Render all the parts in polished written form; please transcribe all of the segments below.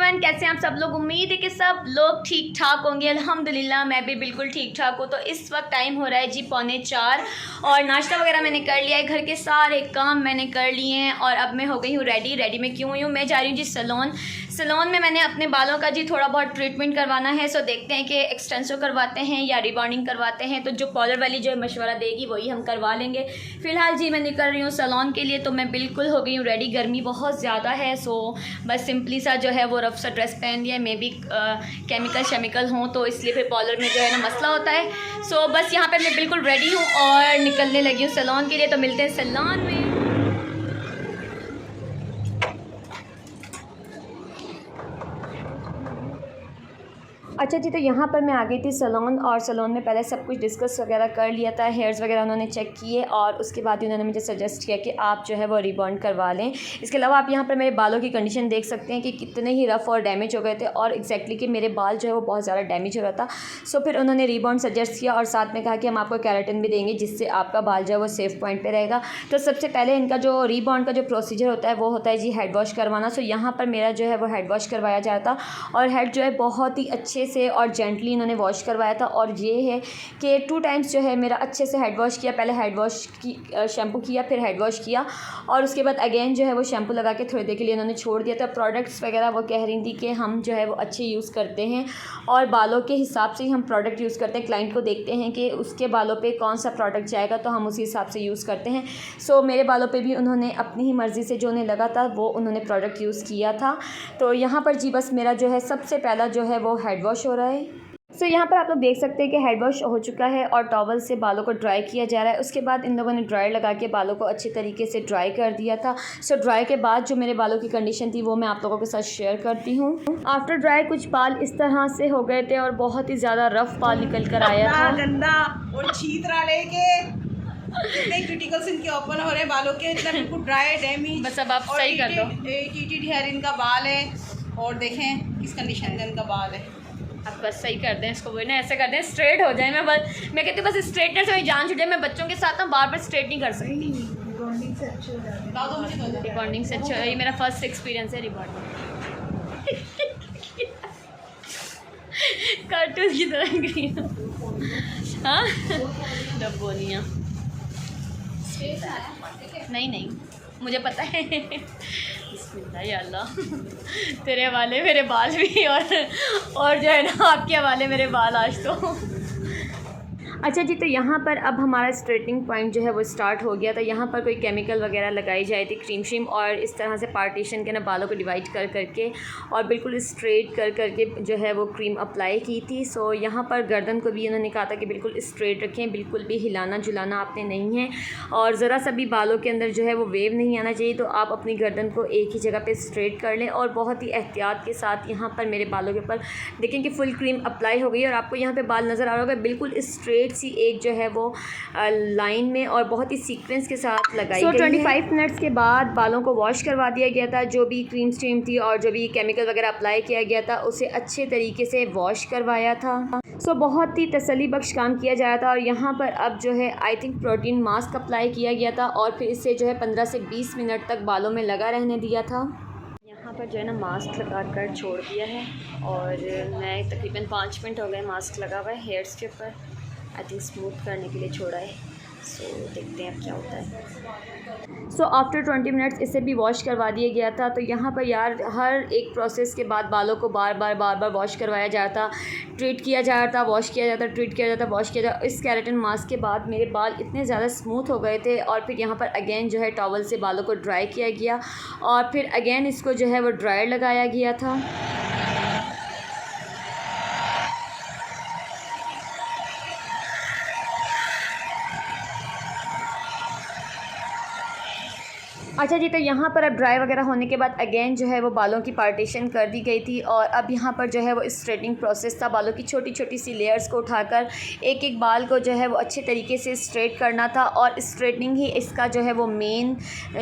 Everyone, कैसे हैं आप सब लोग। उम्मीद है कि सब लोग ठीक ठाक होंगे। अल्हम्दुलिल्लाह मैं भी बिल्कुल ठीक ठाक हूँ। तो इस वक्त टाइम हो रहा है जी 3:45 और नाश्ता वगैरह मैंने कर लिया है, घर के सारे काम मैंने कर लिए हैं और अब मैं हो गई हूँ रेडी में क्यों हुई हूँ, मैं जा रही हूँ जी सैलून में। मैंने अपने बालों का जी थोड़ा बहुत ट्रीटमेंट करवाना है। सो देखते हैं कि एक्सटेंसो करवाते हैं या रिबॉन्डिंग करवाते हैं। तो जो पार्लर वाली जो मशवरा देगी वही हम करवा लेंगे। फ़िलहाल जी मैं निकल रही हूँ सैलून के लिए। तो मैं बिल्कुल हो गई हूँ रेडी, गर्मी बहुत ज़्यादा है। सो बस सिंपली सा जो है वो रफ सा ड्रेस पहन लिया। मे भी केमिकल हों तो इसलिए फिर पार्लर में जो है ना मसला होता है। सो बस यहाँ पे मैं बिल्कुल रेडी हूँ और निकलने लगी हूँ सैलून के लिए। तो मिलते हैं सैलून में। अच्छा जी, तो यहाँ पर मैं आ गई थी सैलून और सैलून में पहले सब कुछ डिस्कस वगैरह कर लिया था। हेयर्स वगैरह उन्होंने चेक किए और उसके बाद उन्होंने मुझे सजेस्ट किया कि आप जो है वो रिबॉन्ड करवा लें। इसके अलावा आप यहाँ पर मेरे बालों की कंडीशन देख सकते हैं कि कितने ही रफ़ और डैमेज हो गए थे और एक्जैक्टली कि मेरे बाल जो है वो बहुत ज़्यादा डैमेज हो रहा था। सो फिर उन्होंने रिबॉन्ड सजेस्ट किया और साथ में कहा कि हम आपको केराटिन भी देंगे जिससे आपका बाल जो है वो सेफ़ पॉइंट पर रहेगा। तो सबसे पहले इनका जो रिबॉन्ड का जो प्रोसीजर होता है वो होता है जी हेड वॉश करवाना। सो यहाँ पर मेरा जो है वो हेड वॉश करवाया जा रहा था और हेड जो है बहुत ही अच्छे से और जेंटली इन्होंने वॉश करवाया था। और ये है कि 2 टाइम्स जो है मेरा अच्छे से हेड वॉश किया। पहले हेड वॉश की शैम्पू किया, फिर हेड वॉश किया और उसके बाद अगेन जो है वो शैम्पू लगा के थोड़ी देर के लिए इन्होंने छोड़ दिया था। प्रोडक्ट्स वगैरह वो कह रही थी कि हम जो है वो अच्छे यूज़ करते हैं और बालों के हिसाब से ही हम प्रोडक्ट यूज़ करते हैं। क्लाइंट को देखते हैं कि उसके बालों पे कौन सा प्रोडक्ट जाएगा तो हम उसी हिसाब से यूज़ करते हैं। सो मेरे बालों पे भी उन्होंने अपनी ही मर्ज़ी से जो उन्हें लगा था वो उन्होंने प्रोडक्ट यूज़ किया था। तो यहाँ पर जी बस मेरा जो है सबसे पहला जो है वो हेड वॉश हो रहा है। सो यहाँ पर आप लोग देख सकते हैं कि हेड वॉश हो चुका है और टॉवल से बालों को ड्राई किया जा रहा है। उसके बाद इन लोगों ने ड्रायर लगा के बालों को अच्छे तरीके से ड्राई कर दिया था। सो ड्राई के बाद जो मेरे बालों की कंडीशन थी वो मैं आप लोगों के साथ शेयर करती हूँ। आफ्टर ड्राई कुछ बाल इस तरह से हो गए थे और बहुत ही ज़्यादा रफ बाल निकल कर आया था। गंदा और छीतरा लेके इतने क्रिटिकल्स इनके ओपन हो रहे हैं बालों के, इतना बिल्कुल ड्राई डैमेज। बस अब आप सही कर दो। टीटी हेयर इनका बाल है और देखें किस कंडीशन में इनका बाल है। आप बस सही कर दें इसको, वही ना ऐसे कर दें स्ट्रेट हो जाए। मैं कहती हूँ बस स्ट्रेटनर से मेरी जान छूटे। मैं बच्चों के साथ ना बार बार स्ट्रेट नहीं कर सकती। रिबॉन्डिंग से अच्छे हो जाते हैं। रिबॉन्डिंग से अच्छा, ये मेरा फर्स्ट एक्सपीरियंस है रिबॉन्डिंग। कार्टून की तरह ग्रीन। हाँ डब्बोनियाँ नहीं मुझे पता है। बिस्मिल्लाह या अल्लाह, तेरे हवाले मेरे बाल भी और जो है ना आपके हवाले मेरे बाल आज तो। अच्छा जी, तो यहाँ पर अब हमारा स्ट्रेटनिंग पॉइंट जो है वो स्टार्ट हो गया था। यहाँ पर कोई केमिकल वगैरह लगाई जाए थी, क्रीम श्रीम, और इस तरह से पार्टीशन के ना बालों को डिवाइड कर करके और बिल्कुल स्ट्रेट कर करके जो है वो क्रीम अप्लाई की थी। सो यहाँ पर गर्दन को भी उन्होंने कहा था कि बिल्कुल स्ट्रेट रखें, बिल्कुल भी हिलाना झुलाना आपने नहीं है और ज़रा सा भी बालों के अंदर जो है वो वेव नहीं आना चाहिए। तो आप अपनी गर्दन को एक ही जगह पर स्ट्रेट कर लें और बहुत ही एहतियात के साथ यहाँ पर मेरे बालों के ऊपर देखें कि फुल क्रीम अप्लाई हो गई और आपको यहाँ पर बाल नज़र आ रहा होगा बिल्कुल स्ट्रेट सी एक जो है वो लाइन में और बहुत ही सीक्वेंस के साथ लगाई गई है। 25 मिनट्स के बाद बालों को वॉश करवा दिया गया था। जो भी क्रीम स्ट्रीम थी और जो भी केमिकल वगैरह अप्लाई किया गया था उसे अच्छे तरीके से वॉश करवाया था। सो बहुत ही तसल्ली बख्श काम किया जा रहा था। और यहाँ पर अब जो है I think protein mask apply किया गया था और फिर इसे जो है 15 से 20 मिनट तक बालों में लगा रहने दिया था। यहाँ पर जो है ना मास्क लगा कर छोड़ दिया है और मैं तकरीबन 5 मिनट हो गए मास्क लगा हुआ है हेयर्स के ऊपर। आई थिंक स्मूथ करने के लिए छोड़ा है। सो देखते हैं अब क्या होता है। सो आफ्टर 20 मिनट्स इसे भी वॉश करवा दिया गया था। तो यहाँ पर यार हर एक प्रोसेस के बाद बालों को बार बार वॉश करवाया जाता, ट्रीट किया जा रहा था, वॉश किया जाता, ट्रीट किया जाता, वॉश किया जाता। इस केराटिन मास्क के बाद मेरे बाल इतने ज़्यादा स्मूथ हो गए थे और फिर यहाँ पर अगेन जो है टॉवल से बालों को ड्राई किया गया और फिर अगेन इसको जो है वो ड्रायर लगाया गया था। अच्छा जी, तो यहाँ पर अब ड्राई वगैरह होने के बाद अगेन जो है वो बालों की पार्टीशन कर दी गई थी और अब यहाँ पर जो है वो स्ट्रेटनिंग प्रोसेस था। बालों की छोटी छोटी सी लेयर्स को उठाकर एक एक बाल को जो है वो अच्छे तरीके से स्ट्रेट करना था और स्ट्रेटनिंग ही इसका जो है वो मेन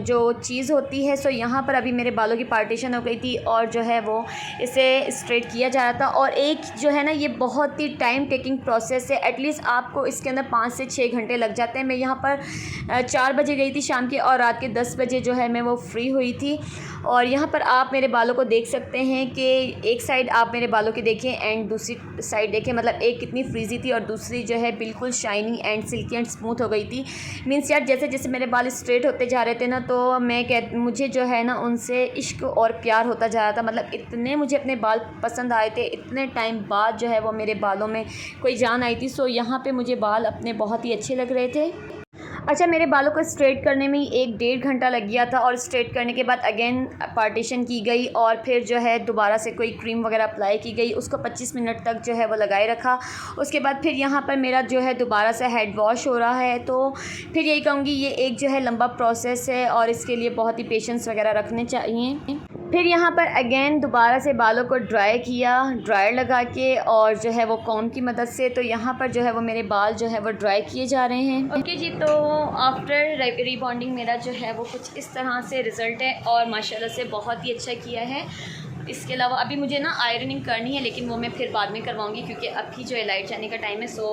जो चीज़ होती है। सो यहाँ पर अभी मेरे बालों की पार्टीशन हो गई थी और जो है वो इसे स्ट्रेट किया जा रहा था। और एक जो है ना ये बहुत ही टाइम टेकिंग प्रोसेस है। एटलीस्ट आपको इसके अंदर 5 से 6 घंटे लग जाते हैं। मैं यहाँ पर 4 बजे गई थी शाम के और रात के 10 बजे जो है मैं वो फ्री हुई थी। और यहाँ पर आप मेरे बालों को देख सकते हैं कि एक साइड आप मेरे बालों की देखें एंड दूसरी साइड देखें, मतलब एक कितनी फ्रीज़ी थी और दूसरी जो है बिल्कुल shiny and silkie and smooth हो गई थी। मीन्स यार जैसे जैसे मेरे बाल स्ट्रेट होते जा रहे थे ना, तो मुझे जो है ना उनसे इश्क और प्यार होता जा रहा था। मतलब इतने मुझे अपने बाल पसंद आए थे, इतने टाइम बाद जो है वो मेरे बालों में कोई जान आई थी। सो यहाँ पे मुझे बाल अपने बहुत ही अच्छे लग रहे थे। अच्छा, मेरे बालों को स्ट्रेट करने में ही 1-1.5 घंटा लग गया था और स्ट्रेट करने के बाद अगेन पार्टीशन की गई और फिर जो है दोबारा से कोई क्रीम वगैरह अप्लाई की गई, उसको 25 मिनट तक जो है वो लगाए रखा। उसके बाद फिर यहाँ पर मेरा जो है दोबारा से हेड वॉश हो रहा है। तो फिर यही कहूँगी ये एक जो है लंबा प्रोसेस है और इसके लिए बहुत ही पेशेंस वगैरह रखने चाहिए। फिर यहाँ पर अगेन दोबारा से बालों को ड्राई किया, ड्रायर लगा के और जो है वो कॉम्ब की मदद से। तो यहाँ पर जो है वो मेरे बाल जो है वो ड्राई किए जा रहे हैं। ओके जी, तो आफ्टर रीबॉन्डिंग मेरा जो है वो कुछ इस तरह से रिज़ल्ट है और माशाल्लाह से बहुत ही अच्छा किया है। इसके अलावा अभी मुझे ना आयरनिंग करनी है, लेकिन वो मैं फिर बाद में करवाऊंगी क्योंकि अभी जो है लाइट जाने का टाइम है। सो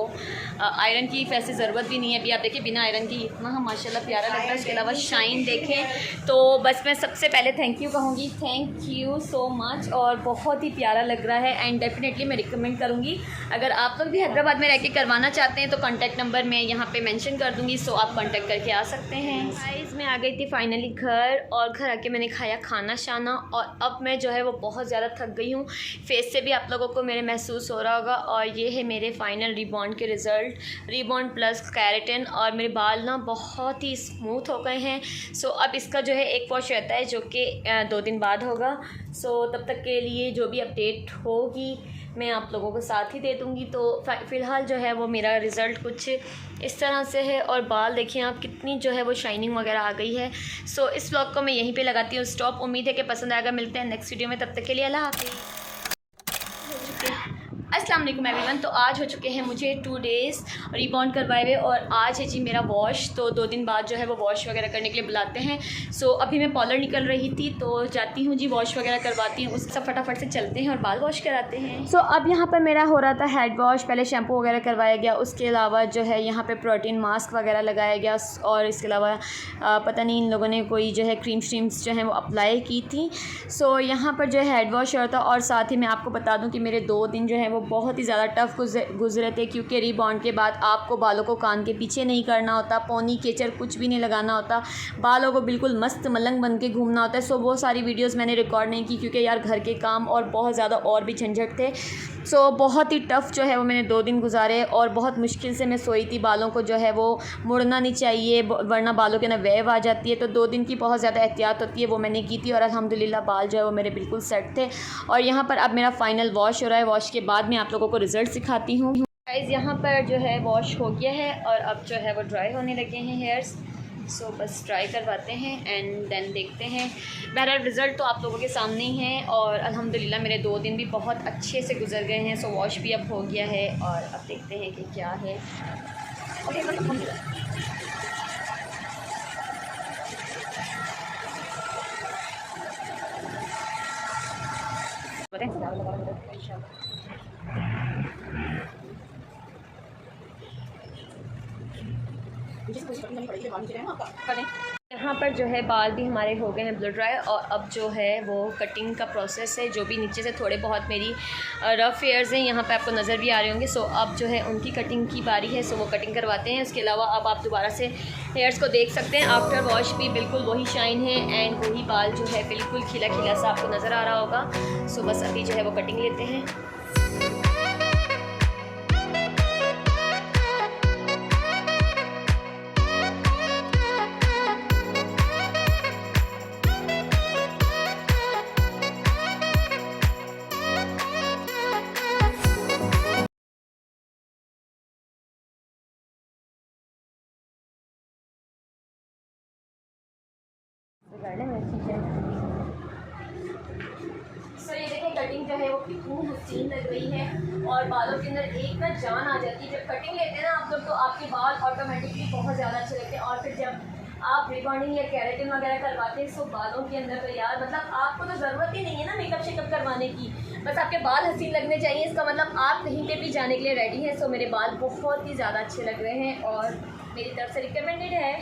आयरन की वैसे ज़रूरत भी नहीं है। अभी आप देखिए बिना आयरन की इतना माशाल्लाह प्यारा लग रहा है। इसके अलावा शाइन देखें तो बस मैं सबसे पहले थैंक यू कहूँगी, थैंक यू सो मच। और बहुत ही प्यारा लग रहा है एंड डेफिनेटली मैं रिकमेंड करूँगी। अगर आप लोग भी हैदराबाद में रह के करवाना चाहते हैं तो कॉन्टैक्ट नंबर मैं यहाँ पर मैंशन कर दूँगी, सो आप कॉन्टैक्ट करके आ सकते हैं। गाइस, मैं आ गई थी फाइनली घर और घर आके मैंने खाया खाना शाना और अब मैं जो है वो बहुत ज़्यादा थक गई हूँ। फेस से भी आप लोगों को मेरे महसूस हो रहा होगा। और ये है मेरे फाइनल रिबॉन्ड के रिज़ल्ट, रिबॉन्ड प्लस केराटिन। और मेरे बाल ना बहुत ही स्मूथ हो गए हैं। सो अब इसका जो है एक वॉश रहता है जो कि 2 दिन बाद होगा। सो तब तक के लिए जो भी अपडेट होगी मैं आप लोगों को साथ ही दे दूँगी। तो फ़िलहाल जो है वो मेरा रिज़ल्ट कुछ इस तरह से है और बाल देखिए आप कितनी जो है वो शाइनिंग वगैरह आ गई है। सो इस व्लॉग को मैं यहीं पे लगाती हूँ स्टॉप। उम्मीद है कि पसंद आएगा। मिलते हैं नेक्स्ट वीडियो में, तब तक के लिए अल्लाह हाफ़िज़। अस्सलाम वालेकुम एवरीवन। तो आज हो चुके हैं मुझे 2 डेज़ रिबॉन्ड करवाए हुए और आज है जी मेरा वॉश। तो 2 दिन बाद जो है वो वॉश वगैरह करने के लिए बुलाते हैं। सो अभी मैं पार्लर निकल रही थी तो जाती हूँ जी, वॉश वगैरह करवाती हूँ। उससे फटाफट से चलते हैं और बाल वॉश कराते हैं। सो अब यहाँ पर मेरा हो रहा था हेड वॉश। पहले शैम्पू वगैरह करवाया गया, उसके अलावा जो है यहाँ पर प्रोटीन मास्क वगैरह लगाया गया और इसके अलावा पता नहीं इन लोगों ने कोई जो है क्रीम श्रीम्स जो है वो अप्लाई की थी। सो यहाँ पर जो है हेड वॉश हो रहा था और साथ ही मैं आपको बता दूँ कि मेरे 2 दिन जो है वो बहुत ही ज़्यादा टफ गुजरे थे क्योंकि रिबॉन्ड के बाद आपको बालों को कान के पीछे नहीं करना होता, पोनी केचर कुछ भी नहीं लगाना होता, बालों को बिल्कुल मस्त मलंग बन के घूमना होता है। सो वो सारी वीडियोस मैंने रिकॉर्ड नहीं की क्योंकि यार घर के काम और बहुत ज़्यादा और भी झंझट थे। सो बहुत ही टफ़ जो है वो मैंने 2 दिन गुजारे और बहुत मुश्किल से मैं सोई थी। बालों को जो है वो मुड़ना नहीं चाहिए वरना बालों के ना वेव आ जाती है। तो 2 दिन की बहुत ज़्यादा एहतियात होती है, वो मैंने की थी और अल्हम्दुलिल्लाह बाल जो है वो मेरे बिल्कुल सेट थे। और यहाँ पर अब मेरा फ़ाइनल वॉश हो रहा है। वॉश के बाद मैं आप लोगों को रिज़ल्ट सिखाती हूँ। गाइस, यहाँ पर जो है वॉश हो गया है और अब जो है वो ड्राई होने लगे हैं हेयर्स। सो बस ट्राई करवाते हैं एंड देन देखते हैं। बहरहाल रिज़ल्ट तो आप लोगों के सामने ही है और अल्हम्दुलिल्लाह मेरे 2 दिन भी बहुत अच्छे से गुजर गए हैं। सो वॉश भी अब हो गया है और अब देखते हैं कि क्या है। यहाँ पर जो है बाल भी हमारे हो गए हैं ब्लो ड्राई और अब जो है वो कटिंग का प्रोसेस है। जो भी नीचे से थोड़े बहुत मेरी रफ़ हेयर्स हैं यहाँ पे आपको नज़र भी आ रहे होंगे। सो अब जो है उनकी कटिंग की बारी है। सो वो कटिंग करवाते हैं। उसके अलावा अब आप दोबारा से हेयर्स को देख सकते हैं। आफ्टर वॉश भी बिल्कुल वही शाइन है एंड वही बाल जो है बिल्कुल खिला खिला सा आपको नज़र आ रहा होगा। सो बस अभी जो है वो कटिंग लेते हैं। सो ये देखें कटिंग जो है वो कितनी हसीन लग रही है और बालों के अंदर एक ना जान आ जाती है। जब कटिंग लेते हैं ना आप लोग तो आपके बाल ऑटोमेटिकली बहुत ज़्यादा अच्छे लगते हैं। और फिर जब आप रिबॉन्डिंग या केराटिन वगैरह करवाते हैं सो बालों के अंदर तो यार मतलब आपको तो ज़रूरत ही नहीं है ना मेकअप शेकअप करवाने की, बस आपके बाल हसीन लगने चाहिए। इसका मतलब आप कहीं पे भी जाने के लिए रेडी हैं। सो मेरे बाल बहुत ही ज़्यादा अच्छे लग रहे हैं और मेरी तरफ से रिकमेंडेड है।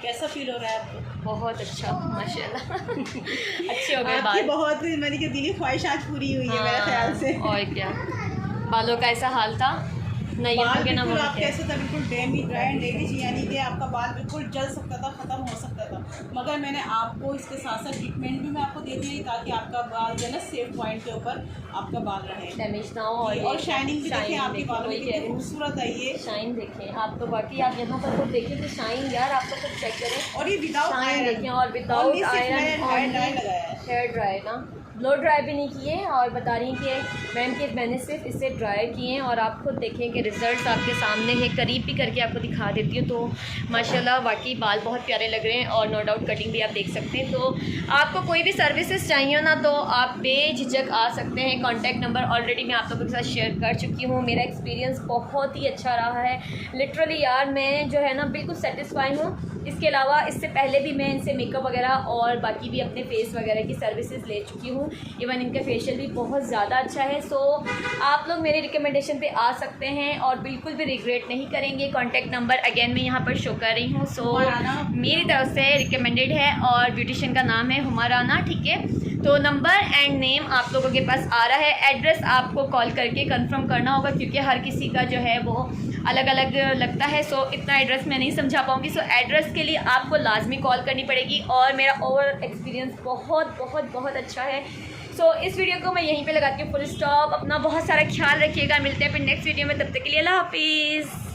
कैसा फील हो रहा है आपको? बहुत अच्छा माशाल्लाह। अच्छे हो गए आपकी बाल। बहुत मैंने कि दिली ख्वाहिश आज पूरी हुई है मेरे ख्याल से। और क्या, बालों का ऐसा हाल था ना ये बाल के ना बिल्कुल वो आप के। कैसे था, बिल्कुल डैमेज ड्राई एंड डैमेज, यानी कि आपका बाल बिल्कुल जल सकता था, ख़त्म हो सकता था। मगर मैंने आपको इसके साथ साथ ट्रीटमेंट भी मैं आपको दे दी ताकि आपका बाल जो है ना सेफ पॉइंट के ऊपर आपका बाल रहे, डैमेज ना हो। और शाइनिंग भी देखिए आपके बालों में कितनी खूबसूरत है ये। शाइन देखें आप तो, बाकी आप यहाँ पर खुद देखें तो शाइन यार, आप तो खुद चेक करें। और ये विदाउट शाइन देखें, और विदाउट आयरन, हेयर ड्राई ना, ब्लो ड्राई भी नहीं किए। और बता रही हैं कि मैम कि मैंने सिर्फ इससे ड्राई किए हैं, और आप खुद देखें कि रिज़ल्ट आपके सामने है। करीब भी करके आपको दिखा देती हूँ। तो माशाल्लाह वाकई बाल बहुत प्यारे लग रहे हैं, और नो डाउट कटिंग भी आप देख सकते हैं। तो आपको कोई भी सर्विसेज चाहिए ना तो आप बेझिझक आ सकते हैं। कॉन्टैक्ट नंबर ऑलरेडी मैं आप लोगों के साथ शेयर कर चुकी हूँ। मेरा एक्सपीरियंस बहुत ही अच्छा रहा है लिटरली यार, मैं जो है ना बिल्कुल सेटिस्फाई हूँ। इसके अलावा इससे पहले भी मैं इनसे मेकअप वगैरह और बाकी भी अपने फेस वगैरह की सर्विसेज ले चुकी हूँ। इवन इनका फेशियल भी बहुत ज़्यादा अच्छा है। सो आप लोग मेरे रिकमेंडेशन पे आ सकते हैं और बिल्कुल भी रिग्रेट नहीं करेंगे। कॉन्टैक्ट नंबर अगेन मैं यहाँ पर शो कर रही हूँ। सो मेरी तरफ से रिकमेंडेड है, और ब्यूटिशियन का नाम है हुमा राना, ठीक है। तो नंबर एंड नेम आप लोगों के पास आ रहा है। एड्रेस आपको कॉल करके कंफर्म करना होगा, क्योंकि हर किसी का जो है वो अलग अलग लगता है। सो इतना एड्रेस मैं नहीं समझा पाऊँगी। सो एड्रेस के लिए आपको लाजमी कॉल करनी पड़ेगी, और मेरा ओवरऑल एक्सपीरियंस बहुत बहुत बहुत अच्छा है। सो इस वीडियो को मैं यहीं पे लगाती हूँ फुल स्टॉप। अपना बहुत सारा ख्याल रखिएगा, मिलते हैं फिर नेक्स्ट वीडियो में, तब तक के लिए अल्लाह हाफिज़।